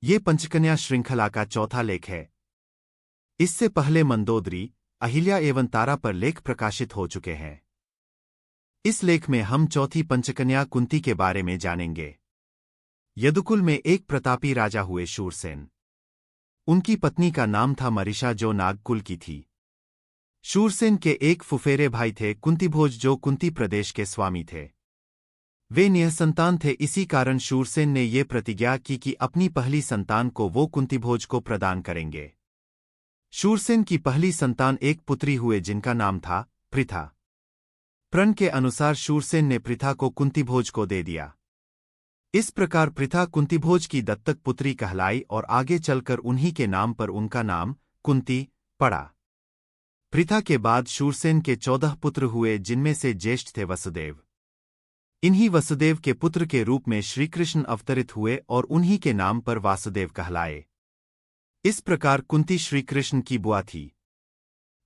ये पंचकन्या श्रृंखला का चौथा लेख है। इससे पहले मंदोदरी, अहिल्या एवं तारा पर लेख प्रकाशित हो चुके हैं। इस लेख में हम चौथी पंचकन्या कुंती के बारे में जानेंगे। यदुकुल में एक प्रतापी राजा हुए शूरसेन। उनकी पत्नी का नाम था मरीषा, जो नागकुल की थी। शूरसेन के एक फुफेरे भाई थे कुंतीभोज, जो कुंती प्रदेश के स्वामी थे। वे निःसंतान थे, इसी कारण शूरसेन ने ये प्रतिज्ञा की कि अपनी पहली संतान को वो कुंतीभोज को प्रदान करेंगे। शूरसेन की पहली संतान एक पुत्री हुए जिनका नाम था पृथा। प्रण के अनुसार शूरसेन ने पृथा को कुंतीभोज को दे दिया। इस प्रकार पृथा कुंतीभोज की दत्तक पुत्री कहलाई और आगे चलकर उन्हीं के नाम पर उनका नाम कुंती पड़ा। पृथा के बाद शूरसेन के 14 पुत्र हुए, जिनमें से ज्येष्ठ थे वसुदेव। इन्हीं वसुदेव के पुत्र के रूप में श्रीकृष्ण अवतरित हुए और उन्हीं के नाम पर वासुदेव कहलाए। इस प्रकार कुंती श्रीकृष्ण की बुआ थी।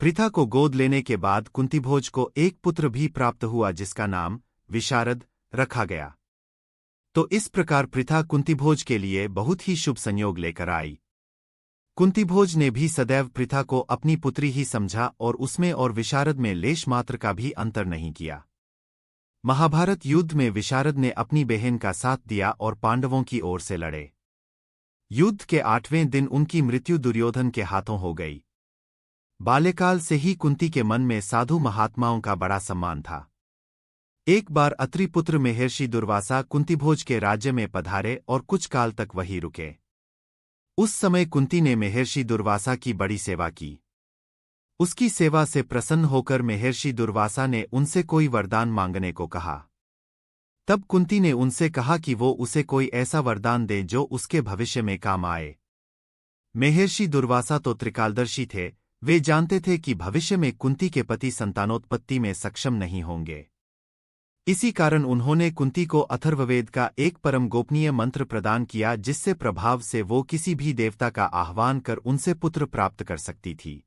पृथा को गोद लेने के बाद कुंतीभोज को एक पुत्र भी प्राप्त हुआ, जिसका नाम विशारद रखा गया। तो इस प्रकार पृथा कुंतीभोज के लिए बहुत ही शुभ संयोग लेकर आई। कुंतीभोज ने भी सदैव पृथा को अपनी पुत्री ही समझा और उसमें और विशारद में लेश मात्र का भी अंतर नहीं किया। महाभारत युद्ध में विशारद ने अपनी बहन का साथ दिया और पांडवों की ओर से लड़े। युद्ध के 8वें दिन उनकी मृत्यु दुर्योधन के हाथों हो गई। बाल्यकाल से ही कुंती के मन में साधु महात्माओं का बड़ा सम्मान था। एक बार अत्रि पुत्र महर्षि दुर्वासा कुंतीभोज के राज्य में पधारे और कुछ काल तक वहीं रुके। उस समय कुंती ने महर्षि दुर्वासा की बड़ी सेवा की। उसकी सेवा से प्रसन्न होकर महर्षि दुर्वासा ने उनसे कोई वरदान मांगने को कहा। तब कुंती ने उनसे कहा कि वो उसे कोई ऐसा वरदान दे जो उसके भविष्य में काम आए। महर्षि दुर्वासा तो त्रिकालदर्शी थे, वे जानते थे कि भविष्य में कुंती के पति संतानोत्पत्ति में सक्षम नहीं होंगे। इसी कारण उन्होंने कुंती को अथर्ववेद का एक परम गोपनीय मंत्र प्रदान किया, जिससे प्रभाव से वो किसी भी देवता का आह्वान कर उनसे पुत्र प्राप्त कर सकती थी।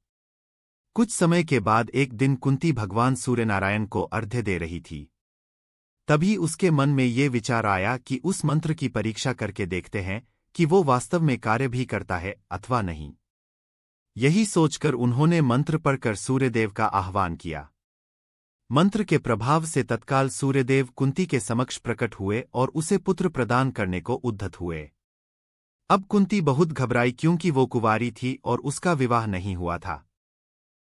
कुछ समय के बाद एक दिन कुंती भगवान सूर्यनारायण को अर्घ्य दे रही थी। तभी उसके मन में ये विचार आया कि उस मंत्र की परीक्षा करके देखते हैं कि वो वास्तव में कार्य भी करता है अथवा नहीं। यही सोचकर उन्होंने मंत्र पढ़कर सूर्यदेव का आह्वान किया। मंत्र के प्रभाव से तत्काल सूर्यदेव कुंती के समक्ष प्रकट हुए और उसे पुत्र प्रदान करने को उद्यत हुए। अब कुंती बहुत घबराई, क्योंकि वो कुंवारी थी और उसका विवाह नहीं हुआ था।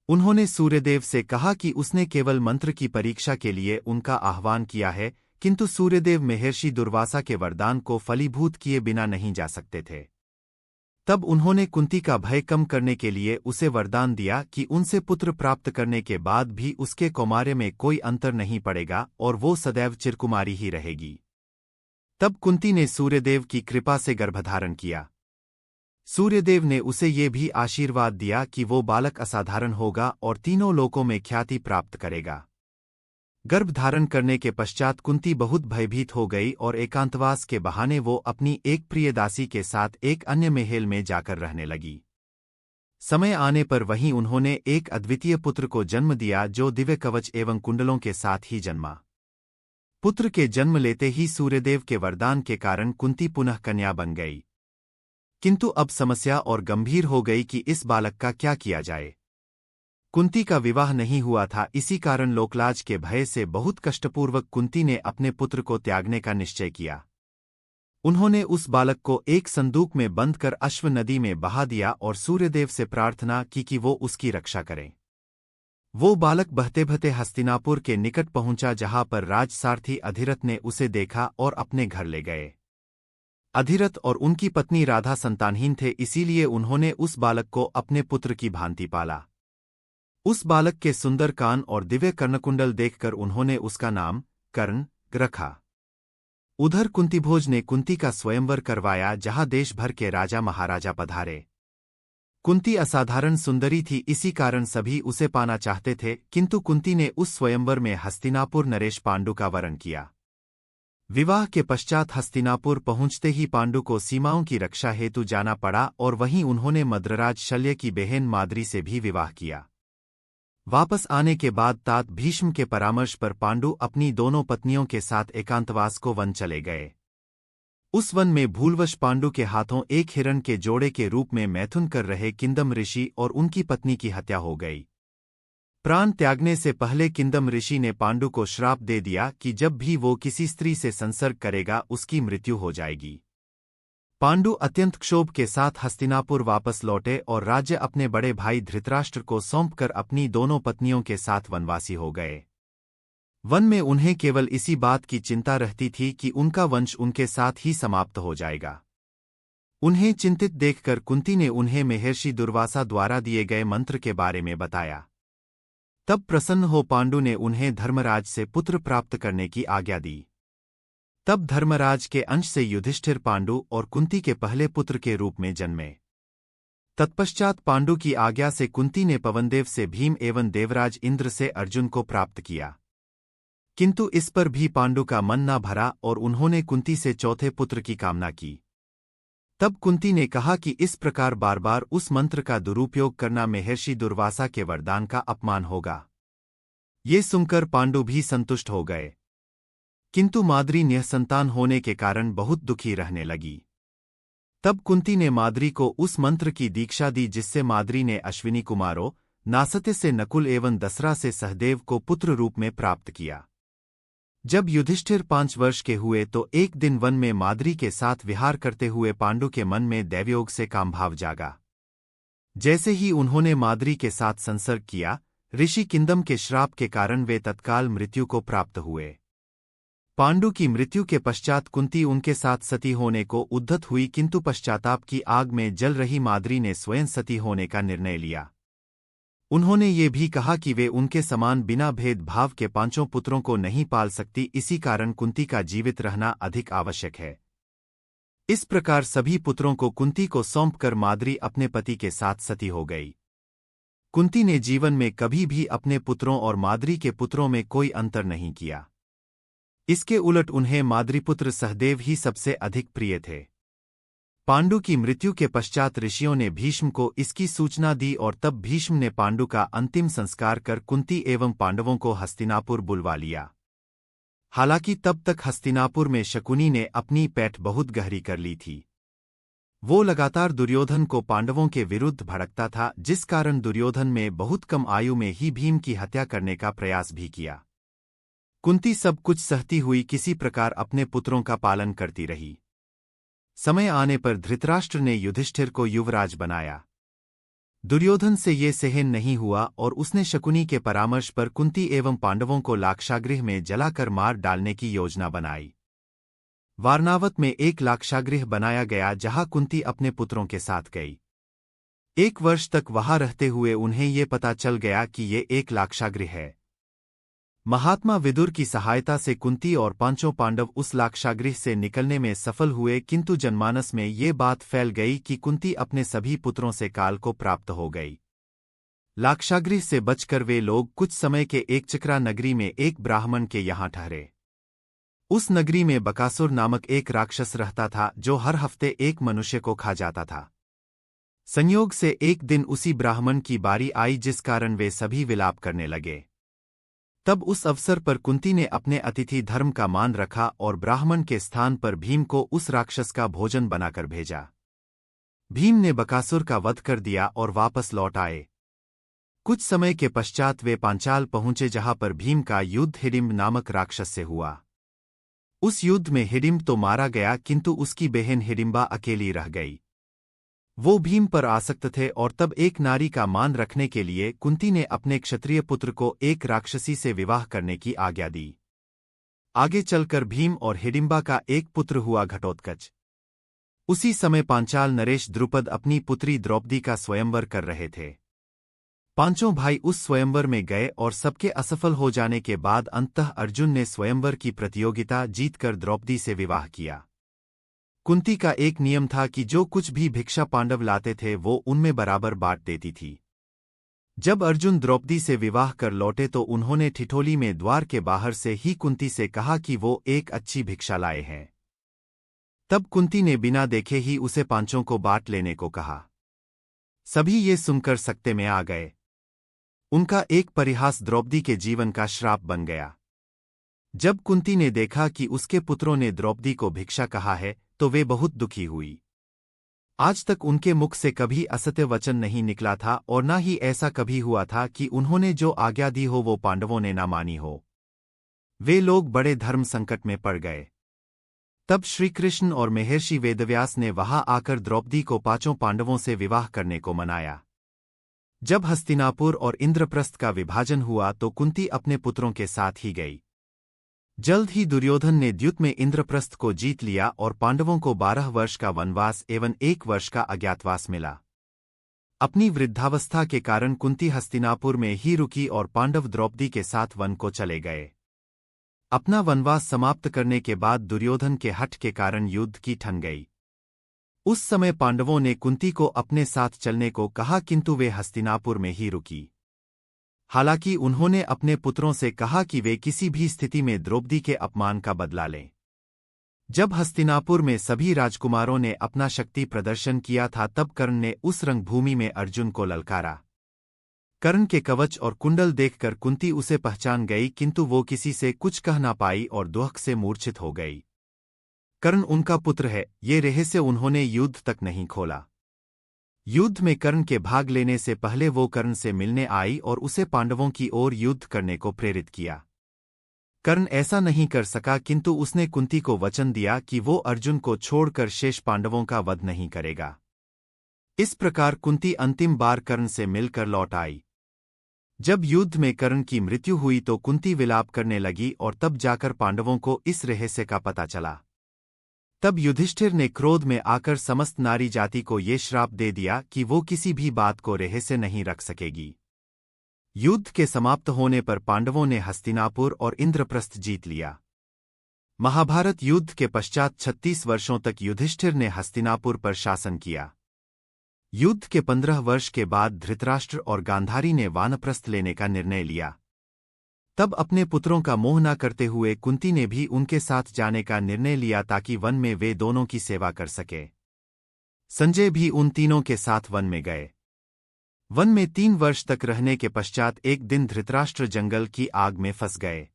उन्होंने सूर्यदेव से कहा कि उसने केवल मंत्र की परीक्षा के लिए उनका आह्वान किया है, किंतु सूर्यदेव महर्षि दुर्वासा के वरदान को फलीभूत किए बिना नहीं जा सकते थे। तब उन्होंने कुंती का भय कम करने के लिए उसे वरदान दिया कि उनसे पुत्र प्राप्त करने के बाद भी उसके कौमार्य में कोई अंतर नहीं पड़ेगा और वो सदैव चिरकुमारी ही रहेगी। तब कुंती ने सूर्यदेव की कृपा से गर्भधारण किया। सूर्यदेव ने उसे ये भी आशीर्वाद दिया कि वो बालक असाधारण होगा और तीनों लोकों में ख्याति प्राप्त करेगा। गर्भधारण करने के पश्चात कुंती बहुत भयभीत हो गई और एकांतवास के बहाने वो अपनी एक प्रिय दासी के साथ एक अन्य महल में जाकर रहने लगी। समय आने पर वहीं उन्होंने एक अद्वितीय पुत्र को जन्म दिया, जो दिव्य कवच एवं कुंडलों के साथ ही जन्मा। पुत्र के जन्म लेते ही सूर्यदेव के वरदान के कारण कुंती पुनः कन्या बन गई। किंतु अब समस्या और गंभीर हो गई कि इस बालक का क्या किया जाए। कुंती का विवाह नहीं हुआ था, इसी कारण लोकलाज के भय से बहुत कष्टपूर्वक कुंती ने अपने पुत्र को त्यागने का निश्चय किया। उन्होंने उस बालक को एक संदूक में बंद कर अश्व नदी में बहा दिया और सूर्यदेव से प्रार्थना की कि वो उसकी रक्षा करें। वो बालक बहते बहते हस्तिनापुर के निकट पहुंचा, जहां पर राजसारथी अधिरथ ने उसे देखा और अपने घर ले गए। अधिरथ और उनकी पत्नी राधा संतानहीन थे, इसीलिए उन्होंने उस बालक को अपने पुत्र की भांति पाला। उस बालक के सुंदर कान और दिव्य कर्णकुंडल देखकर उन्होंने उसका नाम कर्ण रखा। उधर कुंतीभोज ने कुंती का स्वयंवर करवाया, जहां देश भर के राजा महाराजा पधारे। कुंती असाधारण सुंदरी थी, इसी कारण सभी उसे पाना चाहते थे, किंतु कुंती ने उस स्वयंवर में हस्तिनापुर नरेश पांडु का वरण किया। विवाह के पश्चात हस्तिनापुर पहुंचते ही पांडु को सीमाओं की रक्षा हेतु जाना पड़ा और वहीं उन्होंने मद्रराज शल्य की बहन माद्री से भी विवाह किया। वापस आने के बाद तात भीष्म के परामर्श पर पांडु अपनी दोनों पत्नियों के साथ एकांतवास को वन चले गए। उस वन में भूलवश पांडु के हाथों एक हिरण के जोड़े के रूप में मैथुन कर रहे किंदम ऋषि और उनकी पत्नी की हत्या हो गई। प्राण त्यागने से पहले किंदम ऋषि ने पांडु को श्राप दे दिया कि जब भी वो किसी स्त्री से संसर्ग करेगा उसकी मृत्यु हो जाएगी। पांडु अत्यंत क्षोभ के साथ हस्तिनापुर वापस लौटे और राज्य अपने बड़े भाई धृतराष्ट्र को सौंपकर अपनी दोनों पत्नियों के साथ वनवासी हो गए। वन में उन्हें केवल इसी बात की चिंता रहती थी कि उनका वंश उनके साथ ही समाप्त हो जाएगा। उन्हें चिंतित देखकर कुंती ने उन्हें महर्षि दुर्वासा द्वारा दिए गए मंत्र के बारे में बताया। तब प्रसन्न हो पांडु ने उन्हें धर्मराज से पुत्र प्राप्त करने की आज्ञा दी। तब धर्मराज के अंश से युधिष्ठिर पांडु और कुंती के पहले पुत्र के रूप में जन्मे। तत्पश्चात पांडु की आज्ञा से कुंती ने पवनदेव से भीम एवं देवराज इंद्र से अर्जुन को प्राप्त किया, किंतु इस पर भी पांडु का मन न भरा और उन्होंने कुंती से चौथे पुत्र की कामना की। तब कुंती ने कहा कि इस प्रकार बार बार उस मंत्र का दुरुपयोग करना महर्षि दुर्वासा के वरदान का अपमान होगा। ये सुनकर पांडु भी संतुष्ट हो गए, किंतु माद्री निःसंतान होने के कारण बहुत दुखी रहने लगी। तब कुंती ने माद्री को उस मंत्र की दीक्षा दी जिससे माद्री ने अश्विनी कुमारों नासत्य से नकुल एवं दसरा से सहदेव को पुत्र रूप में प्राप्त किया। जब युधिष्ठिर 5 वर्ष के हुए तो एक दिन वन में माद्री के साथ विहार करते हुए पांडु के मन में दैवयोग से कामभाव जागा। जैसे ही उन्होंने माद्री के साथ संसर्ग किया, ऋषि किंदम के श्राप के कारण वे तत्काल मृत्यु को प्राप्त हुए। पांडु की मृत्यु के पश्चात कुंती उनके साथ सती होने को उद्यत हुई, किंतु पश्चाताप की आग में जल रही माद्री ने स्वयं सती होने का निर्णय लिया। उन्होंने ये भी कहा कि वे उनके समान बिना भेदभाव के 5 पुत्रों को नहीं पाल सकती, इसी कारण कुंती का जीवित रहना अधिक आवश्यक है। इस प्रकार सभी पुत्रों को कुंती को सौंपकर माद्री अपने पति के साथ सती हो गई। कुंती ने जीवन में कभी भी अपने पुत्रों और माद्री के पुत्रों में कोई अंतर नहीं किया। इसके उलट उन्हें माद्रीपुत्र सहदेव ही सबसे अधिक प्रिय थे। पांडु की मृत्यु के पश्चात ऋषियों ने भीष्म को इसकी सूचना दी और तब भीष्म ने पांडु का अंतिम संस्कार कर कुंती एवं पांडवों को हस्तिनापुर बुलवा लिया। हालांकि तब तक हस्तिनापुर में शकुनी ने अपनी पैठ बहुत गहरी कर ली थी। वो लगातार दुर्योधन को पांडवों के विरुद्ध भड़कता था, जिस कारण दुर्योधन में बहुत कम आयु में ही भीम की हत्या करने का प्रयास भी किया। कुंती सब कुछ सहती हुई किसी प्रकार अपने पुत्रों का पालन करती रही। समय आने पर धृतराष्ट्र ने युधिष्ठिर को युवराज बनाया। दुर्योधन से ये सहन नहीं हुआ और उसने शकुनी के परामर्श पर कुंती एवं पांडवों को लाक्षागृह में जलाकर मार डालने की योजना बनाई। वारनावत में एक लाक्षागृह बनाया गया जहां कुंती अपने पुत्रों के साथ गई। 1 वर्ष तक वहां रहते हुए उन्हें ये पता चल गया कि ये एक लाक्षागृह है। महात्मा विदुर की सहायता से कुंती और 5 पांडव उस लाक्षागृह से निकलने में सफल हुए, किंतु जनमानस में ये बात फैल गई कि कुंती अपने सभी पुत्रों से काल को प्राप्त हो गई। लाक्षागृह से बचकर वे लोग कुछ समय के एकचक्रा नगरी में एक ब्राह्मण के यहाँ ठहरे। उस नगरी में बकासुर नामक एक राक्षस रहता था जो हर हफ्ते एक मनुष्य को खा जाता था। संयोग से एक दिन उसी ब्राह्मण की बारी आई, जिस कारण वे सभी विलाप करने लगे। तब उस अवसर पर कुंती ने अपने अतिथि धर्म का मान रखा और ब्राह्मण के स्थान पर भीम को उस राक्षस का भोजन बनाकर भेजा। भीम ने बकासुर का वध कर दिया और वापस लौट आए। कुछ समय के पश्चात वे पांचाल पहुंचे, जहां पर भीम का युद्ध हिडिंब नामक राक्षस से हुआ। उस युद्ध में हिडिंब तो मारा गया, किंतु उसकी बहन हिडिंबा अकेली रह गई। वो भीम पर आसक्त थे और तब एक नारी का मान रखने के लिए कुंती ने अपने क्षत्रिय पुत्र को एक राक्षसी से विवाह करने की आज्ञा दी। आगे चलकर भीम और हिडिंबा का एक पुत्र हुआ घटोत्कच। उसी समय पांचाल नरेश द्रुपद अपनी पुत्री द्रौपदी का स्वयंवर कर रहे थे। 5 भाई उस स्वयंवर में गए और सबके असफल हो जाने के बाद अंततः अर्जुन ने स्वयंवर की प्रतियोगिता जीतकर द्रौपदी से विवाह किया। कुंती का एक नियम था कि जो कुछ भी भिक्षा पांडव लाते थे वो उनमें बराबर बांट देती थी। जब अर्जुन द्रौपदी से विवाह कर लौटे तो उन्होंने ठिठोली में द्वार के बाहर से ही कुंती से कहा कि वो एक अच्छी भिक्षा लाए हैं। तब कुंती ने बिना देखे ही उसे 5 को बांट लेने को कहा। सभी ये सुनकर सकते में आ गए। उनका एक परिहास द्रौपदी के जीवन का श्राप बन गया। जब कुंती ने देखा कि उसके पुत्रों ने द्रौपदी को भिक्षा कहा है, तो वे बहुत दुखी हुई। आज तक उनके मुख से कभी असत्य वचन नहीं निकला था और न ही ऐसा कभी हुआ था कि उन्होंने जो आज्ञा दी हो वो पांडवों ने ना मानी हो। वे लोग बड़े धर्म संकट में पड़ गए। तब श्रीकृष्ण और महर्षि वेदव्यास ने वहां आकर द्रौपदी को पांचों पांडवों से विवाह करने को मनाया। जब हस्तिनापुर और इंद्रप्रस्थ का विभाजन हुआ तो कुंती अपने पुत्रों के साथ ही गई। जल्द ही दुर्योधन ने द्युत में इंद्रप्रस्थ को जीत लिया और पांडवों को 12 वर्ष का वनवास एवं 1 वर्ष का अज्ञातवास मिला। अपनी वृद्धावस्था के कारण कुंती हस्तिनापुर में ही रुकी और पांडव द्रौपदी के साथ वन को चले गए। अपना वनवास समाप्त करने के बाद दुर्योधन के हठ के कारण युद्ध की ठन गई। उस समय पांडवों ने कुंती को अपने साथ चलने को कहा किंतु वे हस्तिनापुर में ही रुकी। हालांकि उन्होंने अपने पुत्रों से कहा कि वे किसी भी स्थिति में द्रौपदी के अपमान का बदला लें। जब हस्तिनापुर में सभी राजकुमारों ने अपना शक्ति प्रदर्शन किया था तब कर्ण ने उस रंगभूमि में अर्जुन को ललकारा। कर्ण के कवच और कुंडल देखकर कुंती उसे पहचान गई किंतु वो किसी से कुछ कह ना पाई और दुख से मूर्छित हो गई। कर्ण उनका पुत्र है, ये रहस्य उन्होंने युद्ध तक नहीं खोला। युद्ध में कर्ण के भाग लेने से पहले वो कर्ण से मिलने आई और उसे पांडवों की ओर युद्ध करने को प्रेरित किया। कर्ण ऐसा नहीं कर सका किंतु उसने कुंती को वचन दिया कि वो अर्जुन को छोड़कर शेष पांडवों का वध नहीं करेगा। इस प्रकार कुंती अंतिम बार कर्ण से मिलकर लौट आई। जब युद्ध में कर्ण की मृत्यु हुई तो कुंती विलाप करने लगी और तब जाकर पांडवों को इस रहस्य का पता चला। तब युधिष्ठिर ने क्रोध में आकर समस्त नारी जाति को ये श्राप दे दिया कि वो किसी भी बात को रहस्य नहीं रख सकेगी। युद्ध के समाप्त होने पर पांडवों ने हस्तिनापुर और इंद्रप्रस्थ जीत लिया। महाभारत युद्ध के पश्चात 36 वर्षों तक युधिष्ठिर ने हस्तिनापुर पर शासन किया। युद्ध के 15 वर्ष के बाद धृतराष्ट्र और गांधारी ने वानप्रस्थ लेने का निर्णय लिया। तब अपने पुत्रों का मोह न करते हुए कुंती ने भी उनके साथ जाने का निर्णय लिया ताकि वन में वे दोनों की सेवा कर सके। संजय भी उन तीनों के साथ वन में गए। वन में 3 वर्ष तक रहने के पश्चात एक दिन धृतराष्ट्र जंगल की आग में फंस गए।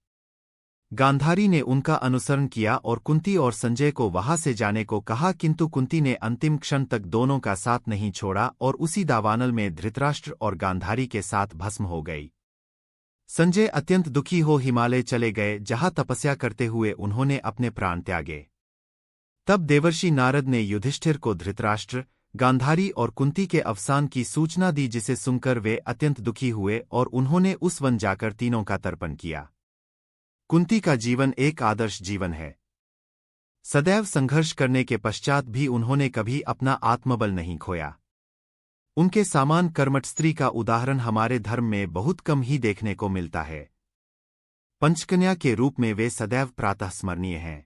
गांधारी ने उनका अनुसरण किया और कुंती और संजय को वहां से जाने को कहा किंतु कुंती ने अंतिम क्षण तक दोनों का साथ नहीं छोड़ा और उसी दावानल में धृतराष्ट्र और गांधारी के साथ भस्म हो गई। संजय अत्यंत दुखी हो हिमालय चले गए जहां तपस्या करते हुए उन्होंने अपने प्राण त्यागे। तब देवर्षि नारद ने युधिष्ठिर को धृतराष्ट्र, गांधारी और कुंती के अवसान की सूचना दी जिसे सुनकर वे अत्यंत दुखी हुए और उन्होंने उस वन जाकर तीनों का तर्पण किया। कुंती का जीवन एक आदर्श जीवन है। सदैव संघर्ष करने के पश्चात भी उन्होंने कभी अपना आत्मबल नहीं खोया। उनके समान कर्मठ स्त्री का उदाहरण हमारे धर्म में बहुत कम ही देखने को मिलता है। पंचकन्या के रूप में वे सदैव प्रातः स्मरणीय हैं।